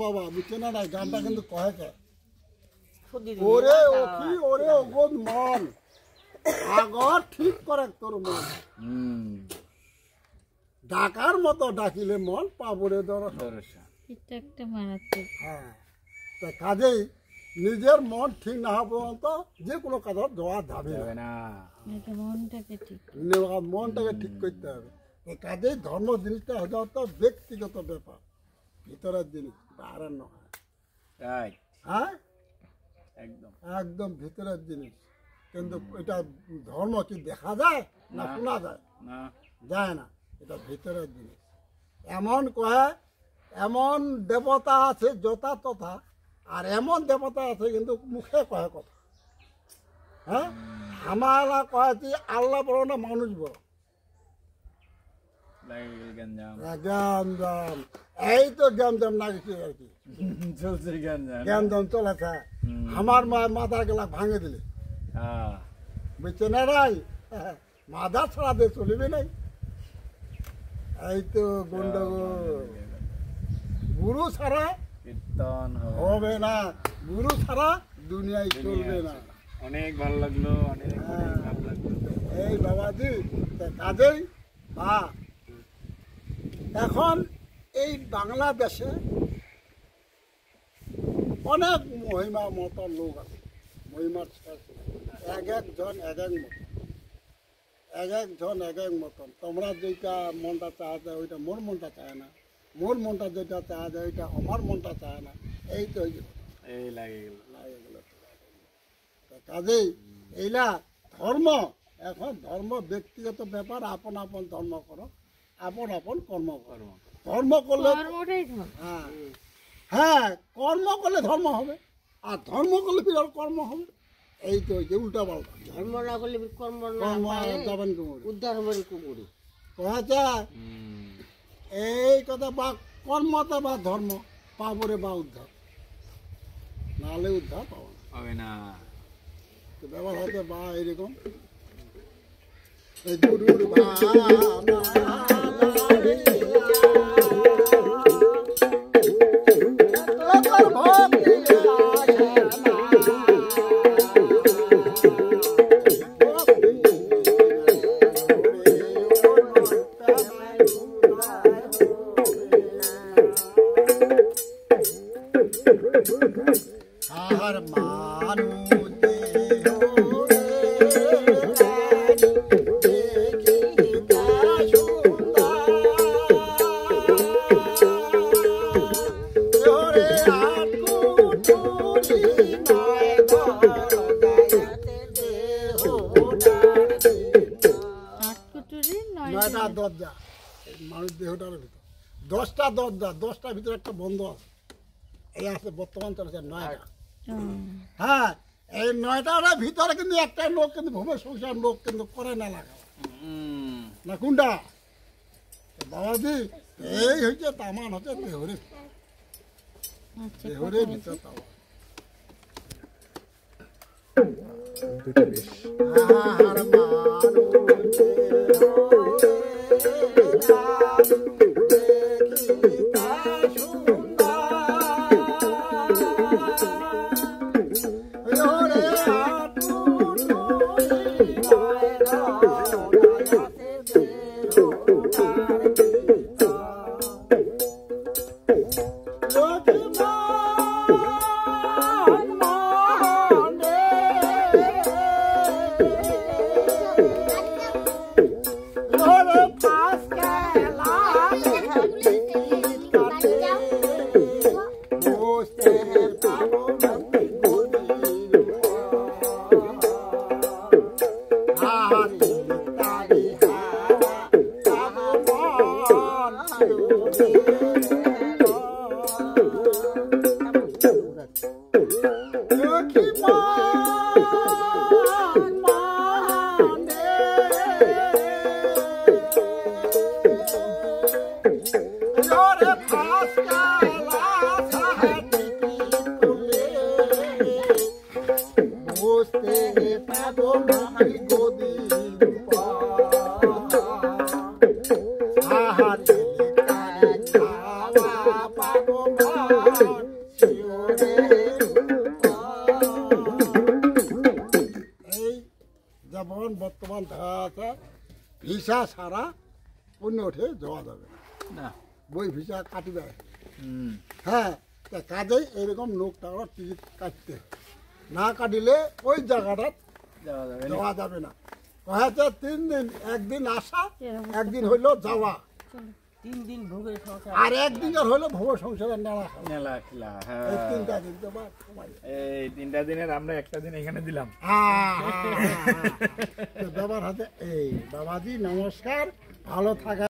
বাবা বুঝছে না গানটা কিন্তু কহে কে ওরে ওকি ওরে ওগো মন আগর ঠিক করে তোর মন ডাকার মতো ডাকিলে মন পাবরে দরসা এটা একটা মারাত্মক। হ্যাঁ তা কাজেই নিজের মন ঠিক না হওয়া পর্যন্ত যে কোনো কাজের যাওয়া যাবে না, মনটাকে ঠিক করতে হবে। কাজেই ধর্ম জিনিসটা হয়তো তো ব্যক্তিগত ব্যাপার, ভিতরের জিনিস বাইরের নয়। হ্যাঁ একদম একদম ভিতরের জিনিস। কিন্তু এটা ধর্ম কি দেখা যায় না শোনা যায়? যায় না, এটা ভিতরের জিনিস। এমন কয় এমন দেবতা আছে যথা তথা, আর এমন দেবতা আছে কিন্তু মুখে কয় কথা। হ্যাঁ আমরা কয়েছি আল্লাহ বড় না মানুষ বড়? জ্ঞানজাম, এই তো জ্ঞানজাম না কিছু আর কি জ্ঞানজাম চলেছে। আমার মাথা গেলা ভাঙে দিলে বুঝছে না রাই, মাথা ছাড়া দিয়ে চলিবে নাই। এই তো গন্ডগোল, গুরু ছাড়া কীর্তন হবে না, গুরু ছাড়া দুনিয়ায় চলবে না। অনেক ভালো লাগলো, অনেক ভালো লাগলো এই বাবাজি। কাজেই এখন এই বাংলাদেশে অনেক মহিমা মতো লোক আছে, মহিমার এক একজন এক এক মতন, এক একজন এক এক মতন। তোমরা যেটা মনটা চাওয়া যায় ওইটা মোর মনটা চায় না, মোর মনটা যেটা চাওয়া যায় ওইটা আমার মনটা চায় না। এই তো এই লাগে গেল। কাজেই এইলা ধর্ম, এখন ধর্ম ব্যক্তিগত ব্যাপার, আপন আপন ধর্ম করো, আপন আপন কর্ম করো। ধর্ম করলে হ্যাঁ হ্যাঁ কর্ম করলে ধর্ম হবে, আর ধর্ম করলে বিরাট কর্ম হবে। এই তো যে উল্টা পাল্টা, ধর্ম না করলে কর্ম যাবেন উদ্ধার হবেন কুকুরি কথা। এই কথা বা কর্মতা বা ধর্ম পাবরে বা উদ্ধার, নাহলে উদ্ধার পাবো হবে না। ব্যাপার হতে বা এরকম এই গুরুর আর মানু দেখি হ্যাঁ দরজা এই মানুষ দেহটার ভিতর 10টা দরজা, 10টার ভিতরে একটা বন্ধ আছে। এই আছে বর্তমান চলেছে 9টা। হ্যাঁ এই 9টার ভিতরে কিন্তু একটা লোক কিন্তু ভূমি সংসার লোক কিন্তু করে না লাগা না কোনটা বাবাজি এই হচ্ছে তামান হচ্ছে দেহরে আচ্ছা দেহরে ভিতর তামা। দুইটা বেশ আর যেমন বর্তমান ধারা আছে ভিসা ছাড়া অন্য উঠে যাওয়া যাবে না বই ভিসা কাটিবে। হ্যাঁ তা কাজেই এরকম লোক টাকা টিকিট কাটতে না কাটিলে ওই জায়গাটা যাওয়া যাবে না। যাওয়া যাবে না। হয়তো 3 দিন, একদিন আসা একদিন হইলো যাওয়া 3 দিন ভোগে সংসার আর একদিনের হইলো ভব সংসারের নেওয়া খাওয়া। মেলা খেলা, হ্যাঁ। এই 3টা দিন তো বাদ সময়। এই 3টা দিনের আমরা একটা দিন এখানে দিলাম। তো বাবার হাতে এই বাবাজি নমস্কার, ভালো থাকা।